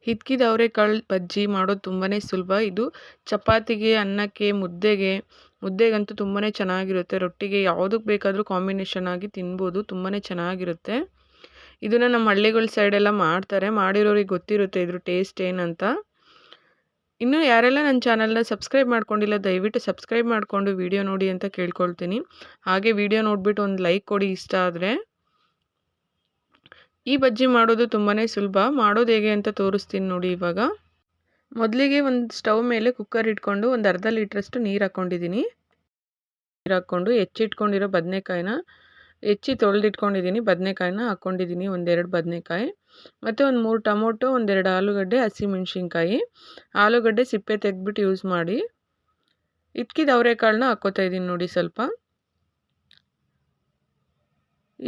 ಹಿತ್ಕಿದ ಅವರೆಕಾಳು ಬಜ್ಜಿ ಮಾಡೋದು ತುಂಬಾ ಸುಲಭ. ಇದು ಚಪಾತಿಗೆ, ಅನ್ನಕ್ಕೆ, ಮುದ್ದೆಗಂತೂ ತುಂಬಾ ಚೆನ್ನಾಗಿರುತ್ತೆ. ರೊಟ್ಟಿಗೆ ಯಾವುದಕ್ಕೆ ಬೇಕಾದರೂ ಕಾಂಬಿನೇಷನ್ ಆಗಿ ತಿನ್ಬೋದು. ತುಂಬಾ ಚೆನ್ನಾಗಿರುತ್ತೆ. ಇದನ್ನು ನಮ್ಮ ಹಳ್ಳಿಗಳ ಸೈಡೆಲ್ಲ ಮಾಡ್ತಾರೆ. ಮಾಡಿರೋರಿಗೆ ಗೊತ್ತಿರುತ್ತೆ ಇದ್ರ ಟೇಸ್ಟ್ ಏನಂತ. ಇನ್ನು ಯಾರೆಲ್ಲ ನನ್ನ ಚಾನಲ್ನ ಸಬ್ಸ್ಕ್ರೈಬ್ ಮಾಡ್ಕೊಂಡಿಲ್ಲ ದಯವಿಟ್ಟು ಸಬ್ಸ್ಕ್ರೈಬ್ ಮಾಡಿಕೊಂಡು ವಿಡಿಯೋ ನೋಡಿ ಅಂತ ಕೇಳ್ಕೊಳ್ತೀನಿ. ಹಾಗೆ ವಿಡಿಯೋ ನೋಡಿಬಿಟ್ಟು ಒಂದು ಲೈಕ್ ಕೊಡಿ ಇಷ್ಟ ಆದರೆ. ಈ ಬಜ್ಜಿ ಮಾಡೋದು ತುಂಬಾ ಸುಲಭ. ಮಾಡೋದು ಹೇಗೆ ಅಂತ ತೋರಿಸ್ತೀನಿ ನೋಡಿ ಇವಾಗ. ಮೊದಲಿಗೆ ಒಂದು ಸ್ಟವ್ ಮೇಲೆ ಕುಕ್ಕರ್ ಇಟ್ಕೊಂಡು ಒಂದು ಅರ್ಧ ಲೀಟ್ರಷ್ಟು ನೀರು ಹಾಕ್ಕೊಂಡಿದ್ದೀನಿ. ನೀರು ಹಾಕ್ಕೊಂಡು ಹೆಚ್ಚಿಟ್ಕೊಂಡಿರೋ ಬದನೆಕಾಯಿನ ತೊಳೆದಿಟ್ಕೊಂಡಿದ್ದೀನಿ. ಬದನೆಕಾಯಿನ ಹಾಕ್ಕೊಂಡಿದ್ದೀನಿ, ಒಂದೆರಡು ಬದನೆಕಾಯಿ ಮತ್ತು ಒಂದು 3 ಟೊಮೊಟೊ, ಒಂದೆರಡು ಆಲೂಗಡ್ಡೆ, ಹಸಿಮೆಣ್ಸಿನ್ಕಾಯಿ. ಆಲೂಗಡ್ಡೆ ಸಿಪ್ಪೆ ತೆಗೆದ್ಬಿಟ್ಟು ಯೂಸ್ ಮಾಡಿ. ಇದ್ಕಿದ ಅವರೆಕಾಳನ್ನ ಹಾಕ್ಕೋತಾ ಇದ್ದೀನಿ ನೋಡಿ ಸ್ವಲ್ಪ.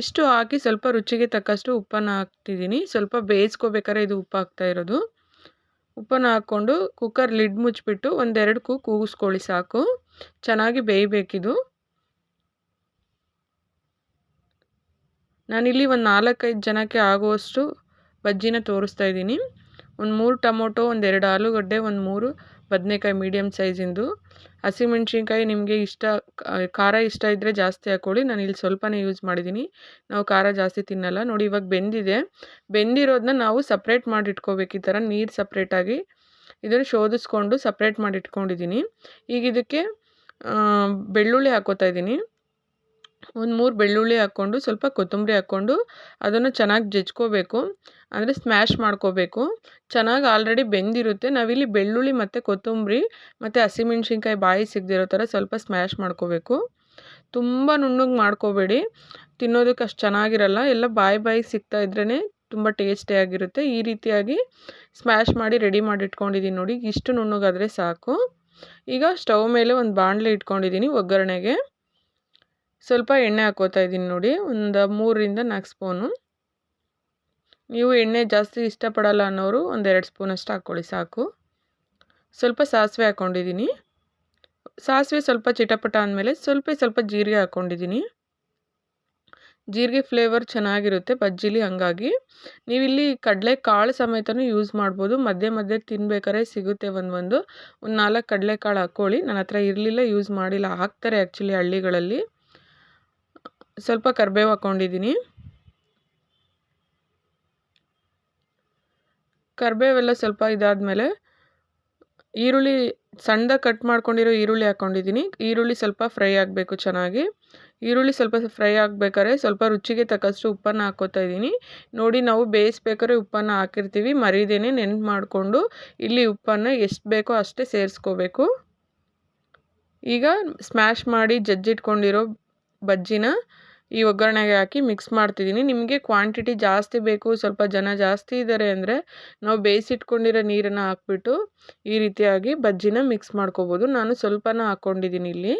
ಇಷ್ಟು ಹಾಕಿ ಸ್ವಲ್ಪ ರುಚಿಗೆ ತಕ್ಕಷ್ಟು ಉಪ್ಪನ್ನು ಹಾಕ್ತಿದ್ದೀನಿ. ಸ್ವಲ್ಪ ಬೇಯಿಸ್ಕೋಬೇಕಾದ್ರೆ ಇದು ಉಪ್ಪು ಹಾಕ್ತಾ ಇರೋದು. ಉಪ್ಪನ್ನು ಹಾಕ್ಕೊಂಡು ಕುಕ್ಕರ್ ಲಿಡ್ ಮುಚ್ಚಿಬಿಟ್ಟು ಒಂದೆರಡು ಕೂಗಿಸ್ಕೊಳ್ಳಿ ಸಾಕು. ಚೆನ್ನಾಗಿ ಬೇಯಬೇಕಿದು. ನಾನಿಲ್ಲಿ ಒಂದು 4-5 ಜನಕ್ಕೆ ಆಗುವಷ್ಟು ಬಜ್ಜಿನ ತೋರಿಸ್ತಾ ಇದ್ದೀನಿ. ಒಂದು 3 ಟೊಮೊಟೊ, ಒಂದೆರಡು ಆಲೂಗಡ್ಡೆ, ಒಂದು 3 ಬದನೆಕಾಯಿ ಮೀಡಿಯಮ್ ಸೈಜಿಂದು. ಹಸಿಮೆಣ್ಸಿನ್ಕಾಯಿ ನಿಮಗೆ ಖಾರ ಇಷ್ಟ ಇದ್ದರೆ ಜಾಸ್ತಿ ಹಾಕ್ಕೊಳ್ಳಿ. ನಾನು ಇಲ್ಲಿ ಸ್ವಲ್ಪನೇ ಯೂಸ್ ಮಾಡಿದ್ದೀನಿ. ನಾವು ಖಾರ ಜಾಸ್ತಿ ತಿನ್ನಲ್ಲ. ನೋಡಿ ಇವಾಗ ಬೆಂದಿದೆ. ಬೆಂದಿರೋದನ್ನ ನಾವು ಸಪ್ರೇಟ್ ಮಾಡಿ ಇಟ್ಕೋಬೇಕು. ಈ ಥರ ನೀರು ಸಪ್ರೇಟಾಗಿ ಇದನ್ನು ಶೋಧಿಸ್ಕೊಂಡು ಸಪ್ರೇಟ್ ಮಾಡಿ ಇಟ್ಕೊಂಡಿದ್ದೀನಿ. ಈಗ ಇದಕ್ಕೆ ಬೆಳ್ಳುಳ್ಳಿ ಹಾಕ್ಕೋತಾ ಇದ್ದೀನಿ. ಒಂದು 3 ಬೆಳ್ಳುಳ್ಳಿ ಹಾಕ್ಕೊಂಡು ಸ್ವಲ್ಪ ಕೊತ್ತಂಬರಿ ಹಾಕ್ಕೊಂಡು ಅದನ್ನು ಚೆನ್ನಾಗಿ ಜಜ್ಕೋಬೇಕು. ಅಂದರೆ ಸ್ಮ್ಯಾಶ್ ಮಾಡ್ಕೋಬೇಕು. ಚೆನ್ನಾಗಿ ಆಲ್ರೆಡಿ ಬೆಂದಿರುತ್ತೆ. ನಾವಿಲ್ಲಿ ಬೆಳ್ಳುಳ್ಳಿ ಮತ್ತು ಕೊತ್ತಂಬರಿ ಮತ್ತು ಹಸಿಮೆಣ್ಸಿನ್ಕಾಯಿ ಬಾಯಿ ಸಿಗದಿರೋ ಥರ ಸ್ವಲ್ಪ ಸ್ಮ್ಯಾಶ್ ಮಾಡ್ಕೋಬೇಕು. ತುಂಬ ನುಣ್ಣಗೆ ಮಾಡ್ಕೋಬೇಡಿ, ತಿನ್ನೋದಕ್ಕೆ ಅಷ್ಟು ಚೆನ್ನಾಗಿರಲ್ಲ. ಎಲ್ಲ ಬಾಯಿಗೆ ಸಿಗ್ತಾ ಇದ್ರೇ ತುಂಬ ಟೇಸ್ಟಿಯಾಗಿರುತ್ತೆ. ಈ ರೀತಿಯಾಗಿ ಸ್ಮ್ಯಾಶ್ ಮಾಡಿ ರೆಡಿ ಮಾಡಿ ಇಟ್ಕೊಂಡಿದ್ದೀನಿ ನೋಡಿ. ಇಷ್ಟು ನುಣ್ಣಗಾದರೆ ಸಾಕು. ಈಗ ಸ್ಟವ್ ಮೇಲೆ ಒಂದು ಬಾಣಲೆ ಇಟ್ಕೊಂಡಿದ್ದೀನಿ ಒಗ್ಗರಣೆಗೆ. ಸ್ವಲ್ಪ ಎಣ್ಣೆ ಹಾಕ್ಕೋತಾ ಇದ್ದೀನಿ ನೋಡಿ, ಒಂದು 3-4 ಸ್ಪೂನು. ನೀವು ಎಣ್ಣೆ ಜಾಸ್ತಿ ಇಷ್ಟಪಡಲ್ಲ ಅನ್ನೋರು ಒಂದು 2 ಸ್ಪೂನಷ್ಟು ಹಾಕ್ಕೊಳ್ಳಿ ಸಾಕು. ಸ್ವಲ್ಪ ಸಾಸಿವೆ ಹಾಕ್ಕೊಂಡಿದ್ದೀನಿ. ಸಾಸಿವೆ ಸ್ವಲ್ಪ ಚಿಟಪಟ ಅಂದಮೇಲೆ ಸ್ವಲ್ಪ ಜೀರಿಗೆ ಹಾಕ್ಕೊಂಡಿದ್ದೀನಿ. ಜೀರಿಗೆ ಫ್ಲೇವರ್ ಚೆನ್ನಾಗಿರುತ್ತೆ ಬಜ್ಜಿಲಿ, ಹಾಗಾಗಿ ನೀವಿಲ್ಲಿ ಕಡಲೆಕಾಳು ಸಮೇತನೂ ಯೂಸ್ ಮಾಡ್ಬೋದು. ಮಧ್ಯೆ ತಿನ್ಬೇಕಾದ್ರೆ ಸಿಗುತ್ತೆ ಒಂದು 4 ಕಡಲೆಕಾಳು ಹಾಕ್ಕೊಳ್ಳಿ. ನನ್ನ ಹತ್ರ ಇರಲಿಲ್ಲ, ಯೂಸ್ ಮಾಡಿಲ್ಲ. ಹಾಕ್ತಾರೆ ಆ್ಯಕ್ಚುಲಿ ಹಳ್ಳಿಗಳಲ್ಲಿ. ಸ್ವಲ್ಪ ಕರಿಬೇವು ಹಾಕ್ಕೊಂಡಿದ್ದೀನಿ. ಕರಿಬೇವೆಲ್ಲ ಸ್ವಲ್ಪ ಇದಾದಮೇಲೆ ಈರುಳ್ಳಿ ಸಣ್ಣದಾಗಿ ಕಟ್ ಮಾಡ್ಕೊಂಡಿರೋ ಈರುಳ್ಳಿ ಹಾಕ್ಕೊಂಡಿದ್ದೀನಿ. ಈರುಳ್ಳಿ ಸ್ವಲ್ಪ ಫ್ರೈ ಆಗಬೇಕು ಚೆನ್ನಾಗಿ. ಈರುಳ್ಳಿ ಸ್ವಲ್ಪ ಫ್ರೈ ಆಗಬೇಕಾದ್ರೆ ಸ್ವಲ್ಪ ರುಚಿಗೆ ತಕ್ಕಷ್ಟು ಉಪ್ಪನ್ನು ಹಾಕ್ಕೋತಾ ಇದ್ದೀನಿ. ನೋಡಿ ನಾವು ಬೇಯಿಸ್ಬೇಕಾದ್ರೆ ಉಪ್ಪನ್ನು ಹಾಕಿರ್ತೀವಿ, ಮರಿದೇನೆ ನೆನ್ಪು ಮಾಡಿಕೊಂಡು ಇಲ್ಲಿ ಉಪ್ಪನ್ನು ಎಷ್ಟು ಬೇಕೋ ಅಷ್ಟೇ ಸೇರಿಸ್ಕೋಬೇಕು. ಈಗ ಸ್ಮ್ಯಾಶ್ ಮಾಡಿ ಜಜ್ಜಿಟ್ಕೊಂಡಿರೋ ಬಜ್ಜಿನ ಈ ಒಗ್ಗರಣೆಗೆ ಹಾಕಿ ಮಿಕ್ಸ್ ಮಾಡ್ತಿದ್ದೀನಿ. ನಿಮಗೆ ಕ್ವಾಂಟಿಟಿ ಜಾಸ್ತಿ ಬೇಕು, ಸ್ವಲ್ಪ ಜನ ಜಾಸ್ತಿ ಇದ್ದಾರೆ ಅಂದರೆ ನಾವು ಬೇಯಿಸಿಟ್ಕೊಂಡಿರೋ ನೀರನ್ನು ಹಾಕ್ಬಿಟ್ಟು ಈ ರೀತಿಯಾಗಿ ಬಜ್ಜಿನ ಮಿಕ್ಸ್ ಮಾಡ್ಕೋಬೋದು. ನಾನು ಸ್ವಲ್ಪನ ಹಾಕ್ಕೊಂಡಿದ್ದೀನಿ ಇಲ್ಲಿ.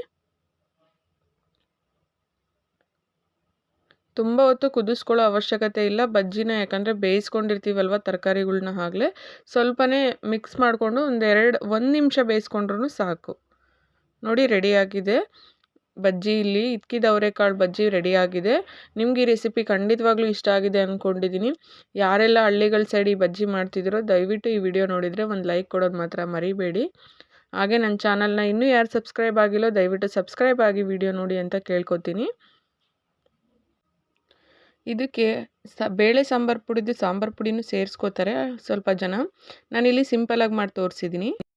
ತುಂಬ ಹೊತ್ತು ಕುದಿಸ್ಕೊಳ್ಳೋ ಅವಶ್ಯಕತೆ ಇಲ್ಲ ಬಜ್ಜಿನ, ಯಾಕಂದರೆ ಬೇಯಿಸ್ಕೊಂಡಿರ್ತೀವಲ್ವ ತರಕಾರಿಗಳ್ನ. ಆಗಲೇ ಸ್ವಲ್ಪನೇ ಮಿಕ್ಸ್ ಮಾಡಿಕೊಂಡು ಒಂದು ನಿಮಿಷ ಬೇಯಿಸ್ಕೊಂಡ್ರೂ ಸಾಕು. ನೋಡಿ ರೆಡಿಯಾಗಿದೆ ಬಜ್ಜಿ. ಇಲ್ಲಿ ಇದ್ಕಿದ ಅವರೆಕಾಳು ಬಜ್ಜಿ ರೆಡಿಯಾಗಿದೆ. ನಿಮ್ಗೆ ಈ ರೆಸಿಪಿ ಖಂಡಿತವಾಗ್ಲೂ ಇಷ್ಟ ಆಗಿದೆ ಅಂದ್ಕೊಂಡಿದ್ದೀನಿ. ಯಾರೆಲ್ಲ ಹಳ್ಳಿಗಳ ಸೈಡ್ ಈ ಬಜ್ಜಿ ಮಾಡ್ತಿದ್ದೀರೋ ದಯವಿಟ್ಟು ಈ ವಿಡಿಯೋ ನೋಡಿದರೆ ಒಂದು ಲೈಕ್ ಕೊಡೋದು ಮಾತ್ರ ಮರಿಬೇಡಿ. ಹಾಗೆ ನನ್ನ ಚಾನಲ್ನ ಇನ್ನೂ ಯಾರು ಸಬ್ಸ್ಕ್ರೈಬ್ ಆಗಿಲ್ಲೋ ದಯವಿಟ್ಟು ಸಬ್ಸ್ಕ್ರೈಬ್ ಆಗಿ ವಿಡಿಯೋ ನೋಡಿ ಅಂತ ಕೇಳ್ಕೊತೀನಿ. ಇದಕ್ಕೆ ಬೇಳೆ ಸಾಂಬಾರು ಪುಡಿನೂ ಸೇರಿಸ್ಕೋತಾರೆ ಸ್ವಲ್ಪ ಜನ. ನಾನಿಲ್ಲಿ ಸಿಂಪಲಾಗಿ ಮಾಡಿ ತೋರಿಸಿದ್ದೀನಿ.